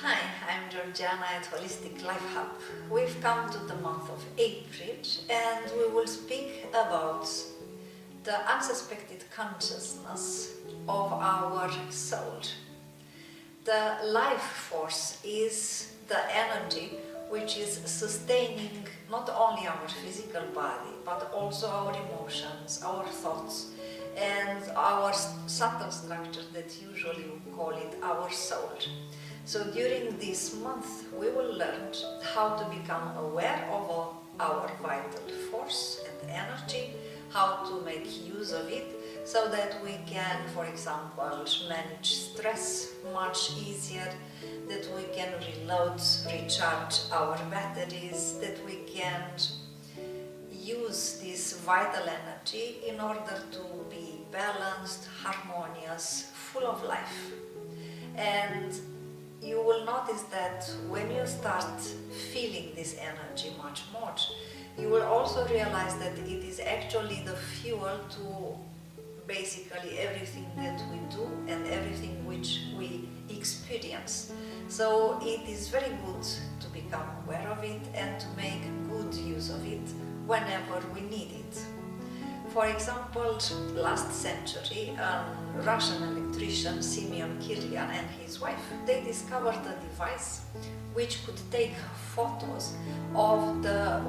Hi, I'm Georgiana at Holistic Life Hub. We've come to the month of April and we will speak about the unsuspected consciousness of our soul. The life force is the energy which is sustaining not only our physical body but also our emotions, our thoughts and our subtle structure that usually we call it our soul. So during this month we will learn how to become aware of our vital force and energy, how to make use of it so that we can, for example, manage stress much easier, that we can reload, recharge our batteries, that we can use this vital energy in order to be balanced, harmonious, full of life. And you will notice that when you start feeling this energy much more, you will also realize that it is actually the fuel to basically everything that we do and everything which we experience. So it is very good to become aware of it and to make good use of it whenever we need it. For example, last century, a Russian electrician, Simeon Kirlian, and his wife, they discovered a device which could take photos of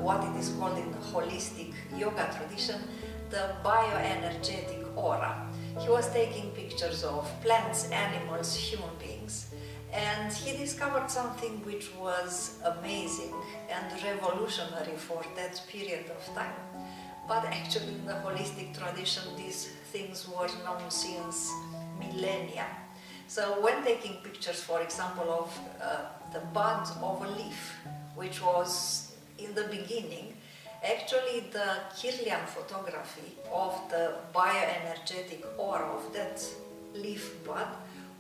what it is called in the holistic yoga tradition, the bioenergetic aura. He was taking pictures of plants, animals, human beings, and he discovered something which was amazing and revolutionary for that period of time. But actually in the holistic tradition these things were known since millennia. So when taking pictures, for example, of the bud of a leaf, which was in the beginning, actually the Kirlian photography of the bioenergetic aura of that leaf bud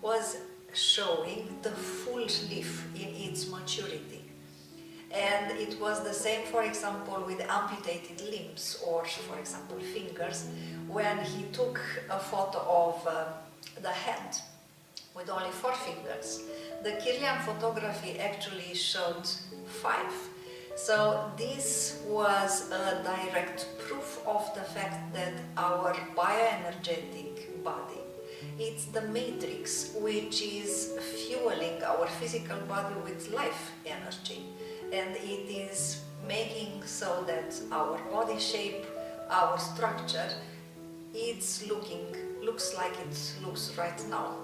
was showing the full leaf in its maturity. And it was the same, for example, with amputated limbs or, for example, fingers, when he took a photo of the hand with only 4 fingers. The Kirlian photography actually showed 5. So this was a direct proof of the fact that our bioenergetic body, it's the matrix which is fueling our physical body with life energy. And it is making so that our body shape, our structure, looks like it looks right now.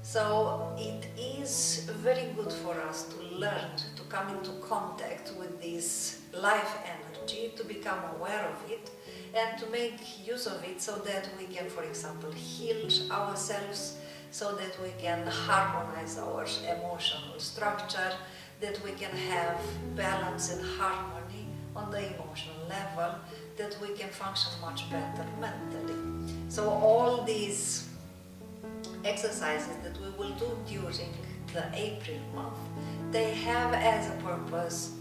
So it is very good for us to learn to come into contact with this life energy, to become aware of it and to make use of it so that we can, for example, heal ourselves, so that we can harmonize our emotional structure, that we can have balance and harmony on the emotional level, that we can function much better mentally. So all these exercises that we will do during the April month, they have as a purpose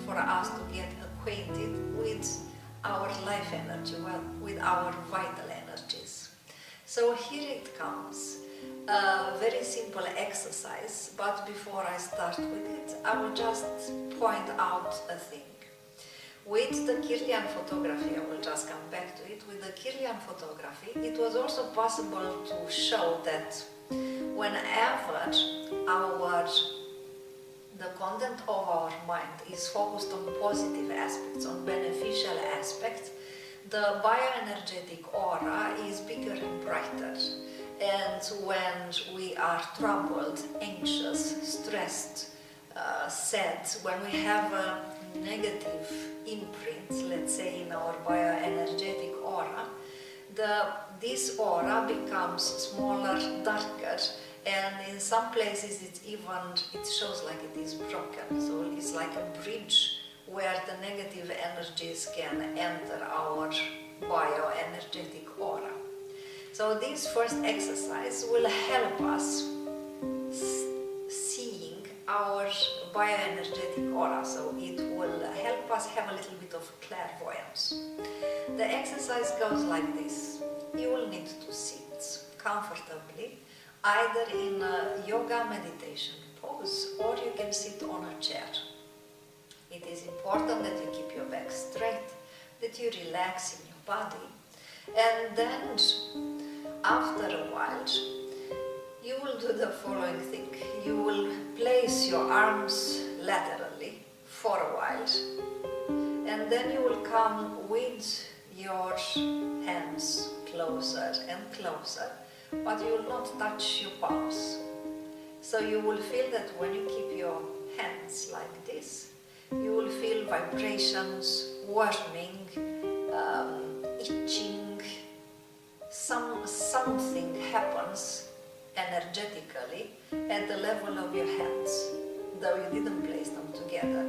for us to get acquainted with our life energy, with our vital energies. So here it comes. A very simple exercise, but before I start with it, I will just point out a thing. With the Kirlian photography, I will just come back to it, with the Kirlian photography, it was also possible to show that whenever the content of our mind is focused on positive aspects, on beneficial aspects, the bioenergetic aura is bigger and brighter. And when we are troubled, anxious, stressed, sad, when we have a negative imprint, let's say, in our bioenergetic aura, this aura becomes smaller, darker, and in some places it shows like it is broken. So it's like a bridge where the negative energies can enter our bioenergetic aura. So this first exercise will help us seeing our bioenergetic aura, so it will help us have a little bit of clairvoyance. The exercise goes like this. You will need to sit comfortably either in a yoga meditation pose or you can sit on a chair. It is important that you keep your back straight, that you relax in your body, and then after a while you will do the following thing. You will place your arms laterally for a while, and then you will come with your hands closer and closer, but you will not touch your palms. So you will feel that when you keep your hands like this, you will feel vibrations, warming, itching, something happens energetically at the level of your hands, though you didn't place them together.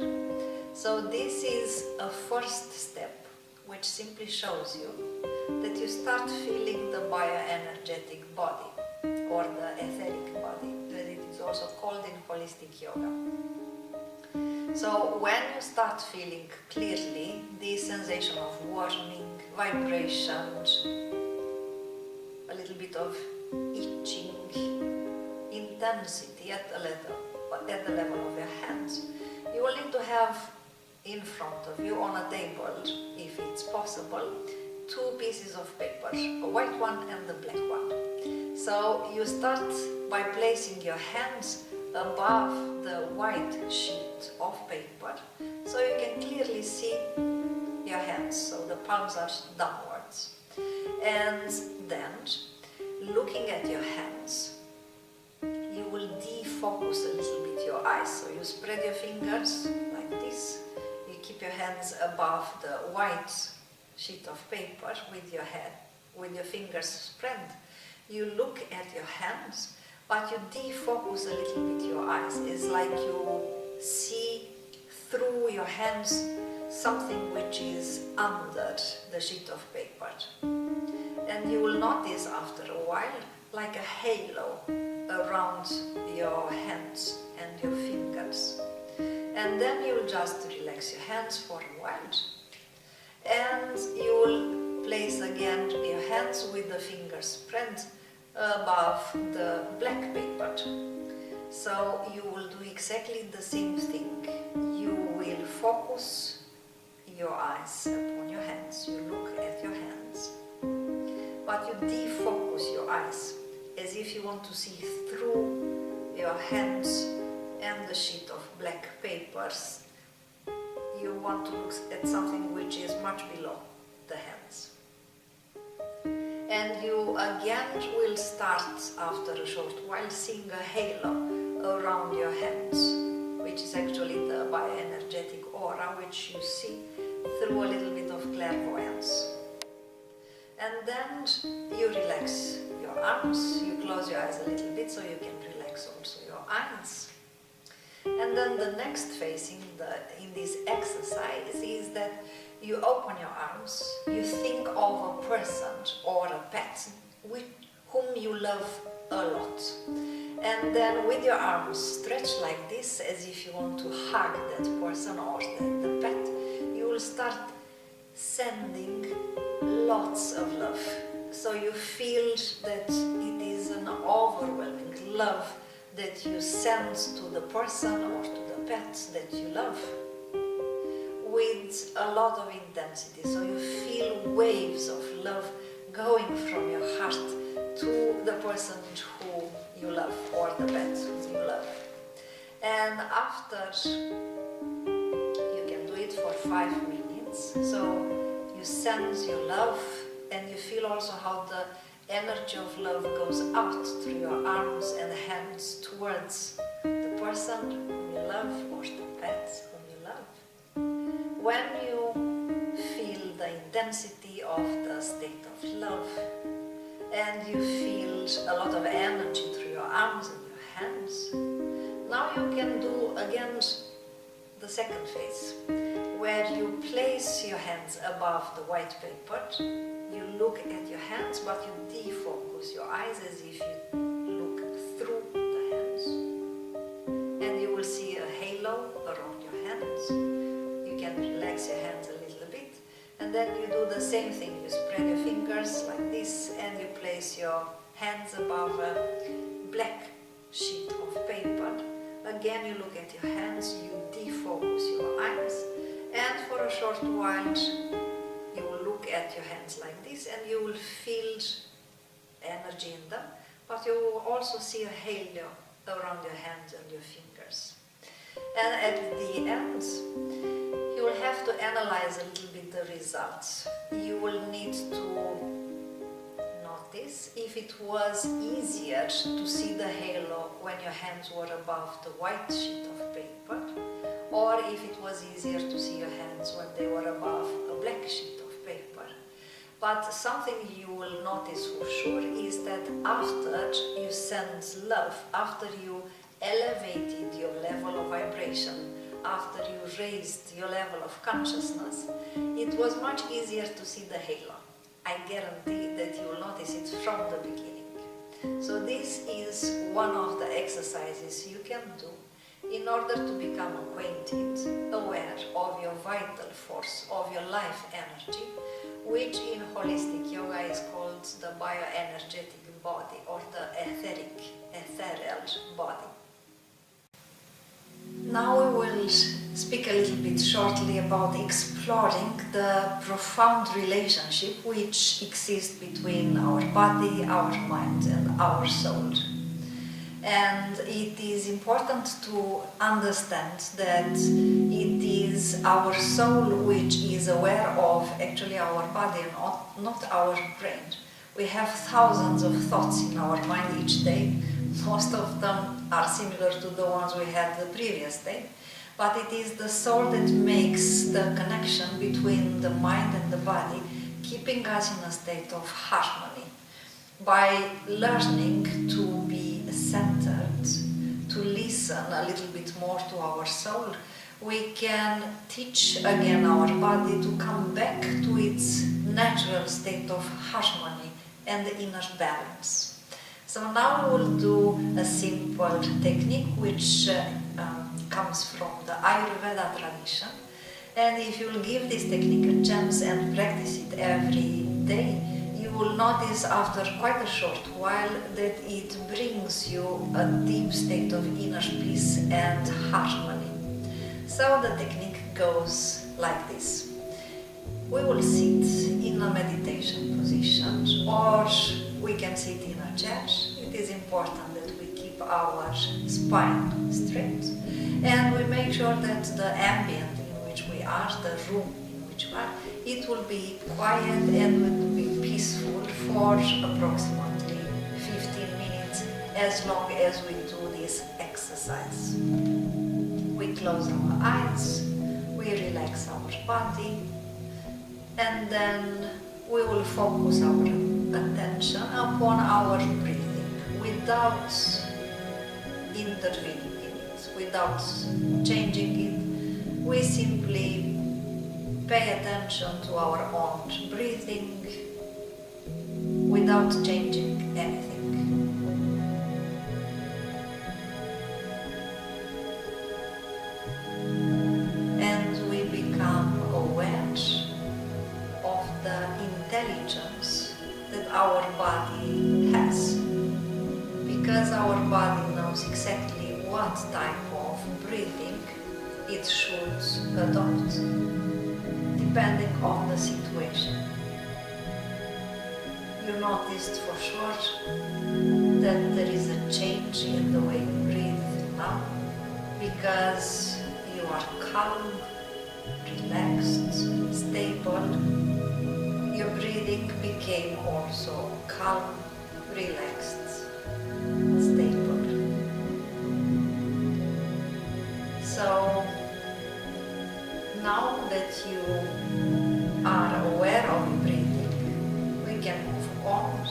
So this is a first step, which simply shows you that you start feeling the bioenergetic body, or the etheric body, as it is also called in holistic yoga. So when you start feeling clearly the sensation of warming, vibrations, a little bit of itching, intensity at the level of your hands, you will need to have in front of you on a table, if it's possible, two pieces of paper, a white one and the black one. So you start by placing your hands above the white sheet of paper, so you can clearly see your hands, so the palms are downwards. And then, looking at your hands, you will defocus a little bit your eyes. So you spread your fingers like this, you keep your hands above the white sheet of paper with your fingers spread. You look at your hands, but you defocus a little bit your eyes. It's like you see through your hands something which is under the sheet of paper. And you will notice after a while like a halo around your hands and your fingers. And then you will just relax your hands for a while. And you will place again your hands with the fingers spread above the black paper. So you will do exactly the same thing. You will focus your eyes upon your hands. You look at your hands, but you defocus your eyes as if you want to see through your hands and the sheet of black papers. You want to look at something which is much below the hands. And you again will start after a short while seeing a halo around your hands, which is actually the bioenergetic aura which you see through a little bit of clairvoyance. And then you relax your arms, you close your eyes a little bit so you can relax also your eyes. And then the next phase in this exercise is that you open your arms, you think of a person or a pet whom you love a lot. And then with your arms stretched like this, as if you want to hug that person or the pet, you will start sending lots of love. So you feel that it is an overwhelming love that you send to the person or to the pet that you love with a lot of intensity. So you feel waves of love going from your heart to the person who you love or the pet who you love. And after, you can do it for 5 minutes. So you sense your love and you feel also how the energy of love goes out through your arms and hands towards the person whom you love or the pet whom you love. When you feel the intensity of the state of love and you feel a lot of energy through your arms and your hands, now you can do again the second phase, where you place your hands above the white paper. You look at your hands, but you defocus your eyes as if you look through the hands. And you will see a halo around your hands. You can relax your hands a little bit. And then you do the same thing. You spread your fingers like this and you place your hands above sheet of paper. Again, you look at your hands, you defocus your eyes, and for a short while you will look at your hands like this and you will feel energy in them, but you will also see a halo around your hands and your fingers. And at the end, you will have to analyze a little bit the results. You will need to notice if it was easier to see the halo when your hands were above the white sheet of paper, or if it was easier to see your hands when they were above a black sheet of paper. But something you will notice for sure is that after you sent love, after you elevated your level of vibration, after you raised your level of consciousness, it was much easier to see the halo. I guarantee that you will notice it from the beginning. So this is one of the exercises you can do in order to become acquainted, aware of your vital force, of your life energy, which in holistic yoga is called the bioenergetic body or the ethereal body. Now we will speak a little bit shortly about exploring the profound relationship which exists between our body, our mind and our soul. And it is important to understand that it is our soul which is aware of actually our body and not our brain. We have thousands of thoughts in our mind each day. Most of them are similar to the ones we had the previous day. But it is the soul that makes the connection between the mind and the body, keeping us in a state of harmony. By learning to be centered, to listen a little bit more to our soul, we can teach again our body to come back to its natural state of harmony and inner balance. So now we will do a simple technique which comes from the Ayurveda tradition. And if you will give this technique a chance and practice it every day, you will notice after quite a short while that it brings you a deep state of inner peace and harmony. So the technique goes like this. We will sit in a meditation position, or we can sit in a chair. It is important that we keep our spine straight, and we make sure that the ambient in which we are, the room in which we are, it will be quiet and will be peaceful for approximately 15 minutes, as long as we do this exercise. We close our eyes, we relax our body, and then we will focus our attention upon our breathing without intervening in it, without changing it. We simply pay attention to our own breathing without changing anything. And we become aware of the intelligence that our body has, because our body knows exactly what type of breathing it should adopt, depending on the situation. You noticed for sure that there is a change in the way you breathe now, because you are calm, relaxed, stable. Your breathing became also calm, relaxed, stable. So now that you are aware of your breathing, we can move on,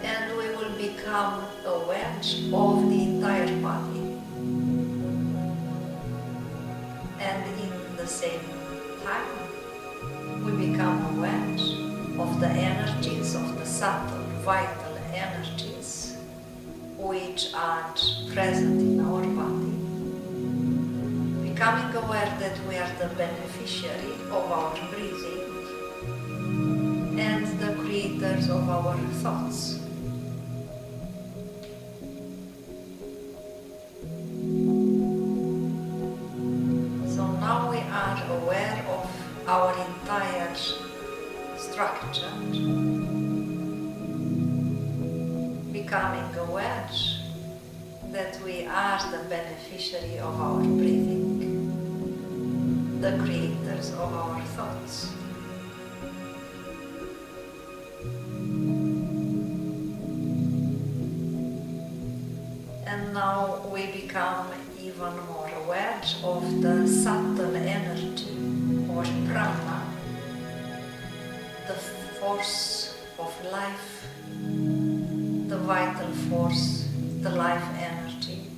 and we will become aware of the entire body. And in the same time, we become aware of the energies, of the subtle, vital energies which are present in our body. Becoming aware that we are the beneficiary of our breathing and the creators of our thoughts. becoming aware that we are the beneficiary of our breathing, the creators of our thoughts. And now we become even more aware of the subtle energy or prana, the force of life, the vital force, the life energy,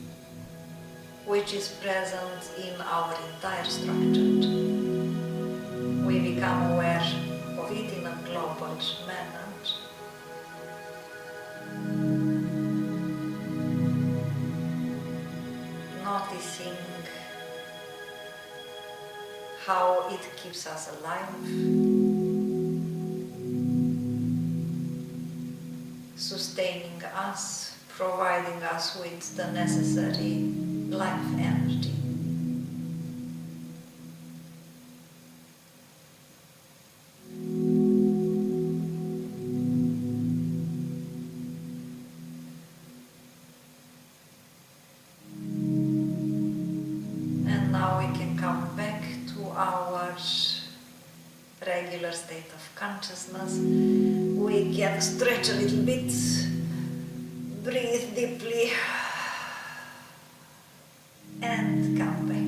which is present in our entire structure. We become aware of it in a global manner. Noticing how it keeps us alive, sustaining us, providing us with the necessary life energy. And now we can come back to our regular state of consciousness. We can stretch a little bit, breathe deeply, and come back.